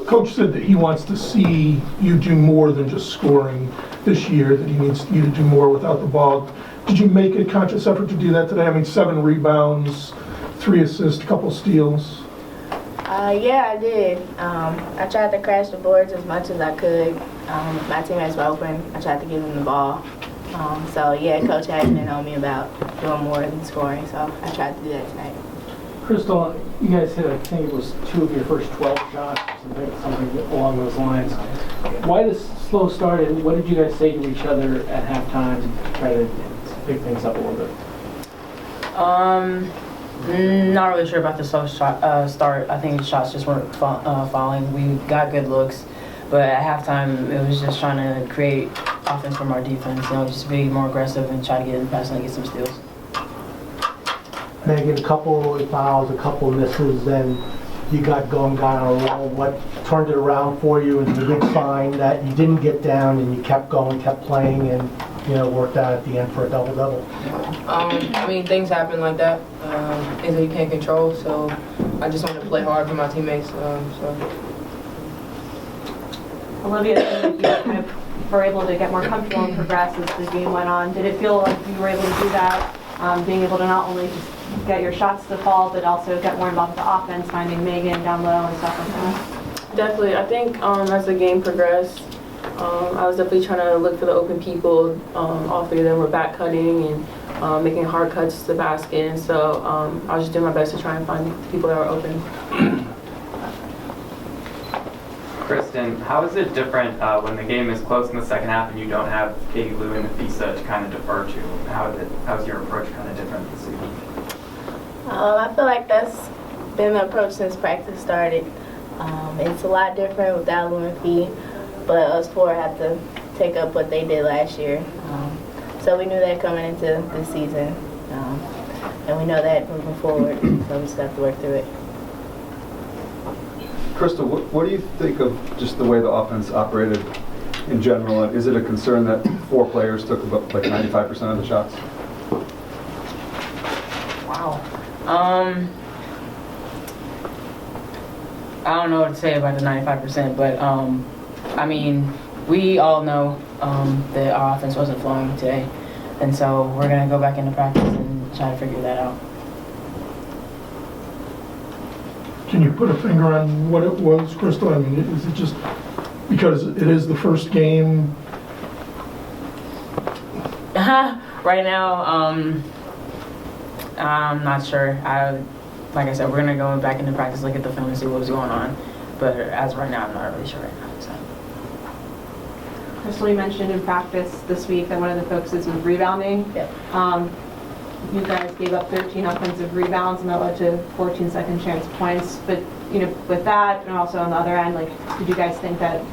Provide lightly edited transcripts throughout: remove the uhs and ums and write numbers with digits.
Coach said that he wants to see you do more than just scoring this year, that he needs you to do more without the ball. Did you make a conscious effort to do that today? I mean, 7 rebounds, 3 assists, a couple steals. Yeah, I did. I tried to crash the boards as much as I could. My teammates were open. I tried to give them the ball. So, yeah, Coach has been on me about doing more than scoring, so I tried to do that tonight. Crystal, you guys hit, I think it was 2 of your first 12 shots, something along those lines. Why this slow start, and what did you guys say to each other at halftime to try to pick things up a little bit? Not really sure about the slow start. I think the shots just weren't falling. We got good looks, but at halftime it was just trying to create offense from our defense. Just be more aggressive and try to get in the pass and get some steals. Megan, a couple of fouls, a couple of misses, then you got going down on a roll. What turned it around for you is the big sign that you didn't get down and you kept going, kept playing, and worked out at the end for a double-double. I mean, things happen like that. Things that you can't control. So I just wanted to play hard for my teammates. Olivia, you kind of were able to get more comfortable and progress as the game went on. Did it feel like you were able to do that, being able to not only just get your shots to fall, but also get more involved with the offense, finding Megan down low and stuff like that? Definitely. I think as the game progressed, I was definitely trying to look for the open people. All 3 of them were back cutting and making hard cuts to the basket. And so I was just doing my best to try and find people that were open. Christyn, how is it different when the game is close in the second half and you don't have Katie Lou and Nafisa to kind of defer to? How's your approach kind of different this season? I feel like that's been the approach since practice started. It's a lot different without Lou and Fee, but us 4 have to take up what they did last year. So we knew that coming into this season, and we know that moving forward, so we just have to work through it. Crystal, what do you think of just the way the offense operated in general? Is it a concern that 4 players took about like 95% of the shots? Wow. I don't know what to say about the 95%, but I mean, we all know that our offense wasn't flowing today, and so we're gonna go back into practice and try to figure that out. Can you put a finger on what it was, Crystal? I mean, is it just because it is the first game? Right now, I'm not sure. Like I said, we're gonna go back into practice, look at the film, and see what was going on. But as of right now, I'm not really sure right now. So. Crystal, you mentioned in practice this week that one of the focuses was rebounding. Yep. You guys gave up 13 offensive rebounds, and that led to 14 second chance points. But with that, and also on the other end, did you guys think that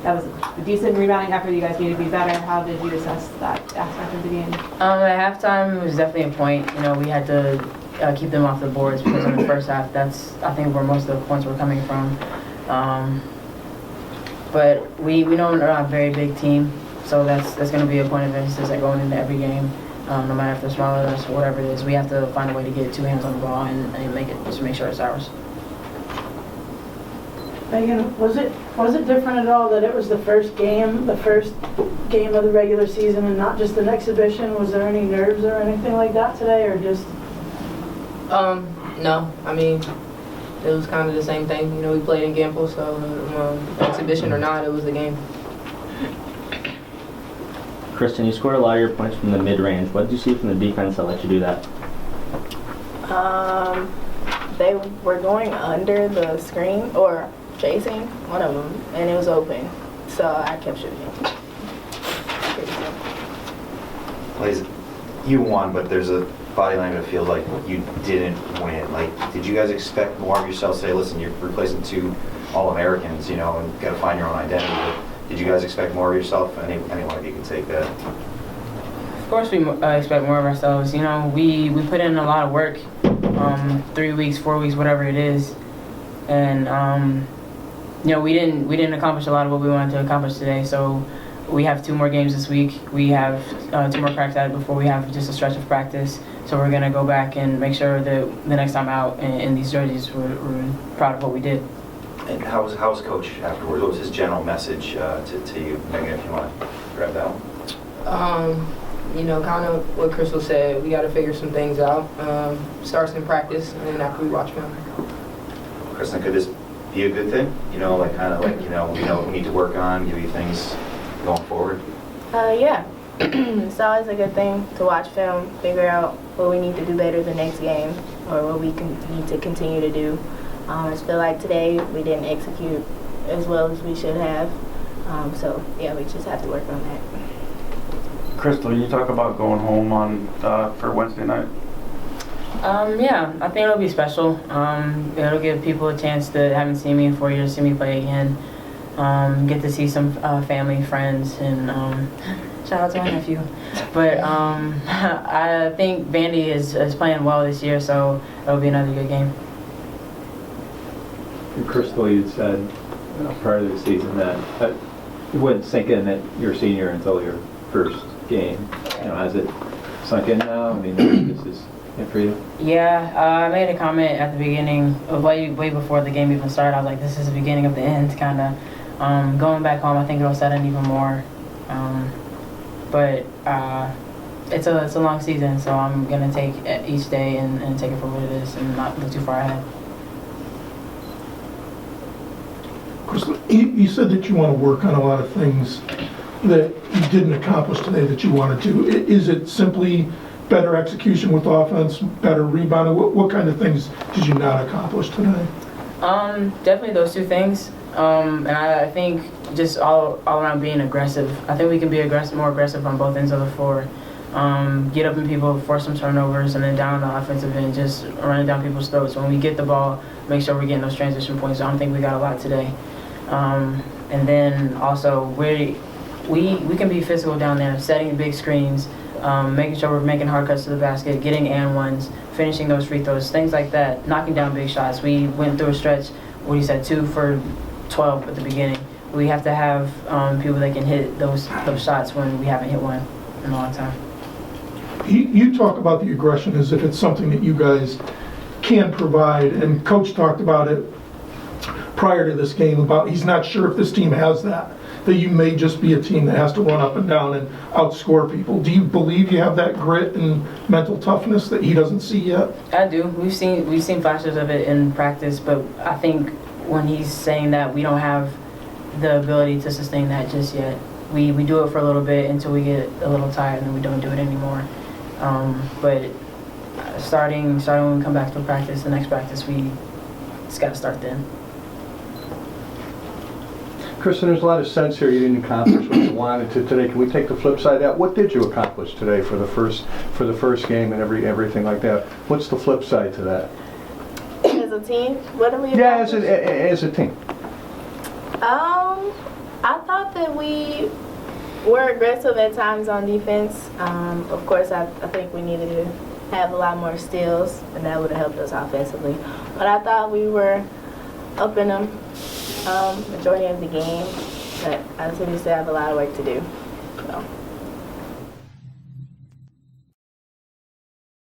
that was a decent rebounding effort? You guys need to be better. How did you assess that aspect of the game? At halftime, it was definitely a point. We had to keep them off the boards because in the first half, that's I think where most of the points were coming from. But we know we're not a very big team, so that's going to be a point of emphasis going into every game. No matter if they're smaller than us or whatever it is, we have to find a way to get 2 hands on the ball and make sure it's ours. Megan, was it different at all that it was the first game of the regular season and not just an exhibition? Was there any nerves or anything like that today, or just? No. I mean, it was kind of the same thing. We played in Gampel, so exhibition or not, it was the game. Christyn, you scored a lot of your points from the mid-range. What did you see from the defense that let you do that? They were going under the screen or chasing one of them, and it was open, so I kept shooting. Blaze, you won, but there's a body language that feels like you didn't win. Did you guys expect more of yourselves? Say, listen, you're replacing 2 All-Americans, and got to find your own identity. But did you guys expect more of yourself? Any one of you can take that. Of course, we expect more of ourselves. We put in a lot of work, 3 weeks, 4 weeks, whatever it is, and we didn't accomplish a lot of what we wanted to accomplish today. So we have 2 more games this week. We have 2 more cracks at it before we have just a stretch of practice. So we're gonna go back and make sure that the next time out in these jerseys, we're proud of what we did. And how was Coach afterwards? What was his general message to you? Megan, if you want to grab that one. You know, kind of what Crystal said, we got to figure some things out. Starts in practice, and then after we watch film. Christyn, could this be a good thing? You know, like kind of like, you know what we need to work on, give you things going forward? Yeah. It's always a good thing to watch film, figure out what we need to do better the next game, or what we need to continue to do. I just feel like today we didn't execute as well as we should have. So yeah, we just have to work on that. Crystal, you talk about going home on for Wednesday night. Yeah, I think it'll be special. It'll give people a chance that haven't seen me in 4 years, see me play again. Get to see some family, friends, and shout out to my nephew. But I think Vandy is playing well this year, so it'll be another good game. And Crystal, you said prior to the season that it wouldn't sink in that you're a senior until your first game. You know, has it sunk in now? I mean, this is it for you? Yeah, I made a comment at the beginning, way before the game even started. I was like, this is the beginning of the end, kind of. Going back home, I think it'll set in even more. But it's a long season, so I'm going to take each day and take it for what it is and not look too far ahead. Crystal, you said that you want to work on a lot of things that you didn't accomplish today that you wanted to. Is it simply better execution with offense, better rebounding? What kind of things did you not accomplish today? Definitely those two things. And I think just all around being aggressive. I think we can be more aggressive on both ends of the floor. Get up in people, force some turnovers, and then down the offensive end, just running down people's throats. When we get the ball, make sure we're getting those transition points. I don't think we got a lot today. And then also we can be physical down there, setting big screens, making sure we're making hard cuts to the basket, getting and ones, finishing those free throws, things like that, knocking down big shots. We went through a stretch, 2 for 12 at the beginning. We have to have people that can hit those shots when we haven't hit one in a long time. You talk about the aggression as if it's something that you guys can provide, and Coach talked about it prior to this game about he's not sure if this team has that you may just be a team that has to run up and down and outscore people. Do you believe you have that grit and mental toughness that he doesn't see yet? I do. We've seen flashes of it in practice, but I think when he's saying that, we don't have the ability to sustain that just yet. We do it for a little bit until we get a little tired, and then we don't do it anymore. But starting when we come back to practice, the next practice, we just got to start then. Christyn, there's a lot of sense here you didn't accomplish what you wanted to today. Can we take the flip side of that? What did you accomplish today for the first game and everything like that? What's the flip side to that? As a team, what do we? Yeah, as a team. I thought that we were aggressive at times on defense. Of course, I think we needed to have a lot more steals, and that would have helped us offensively. But I thought we were up in them majority of the game. But I think we still have a lot of work to do. So.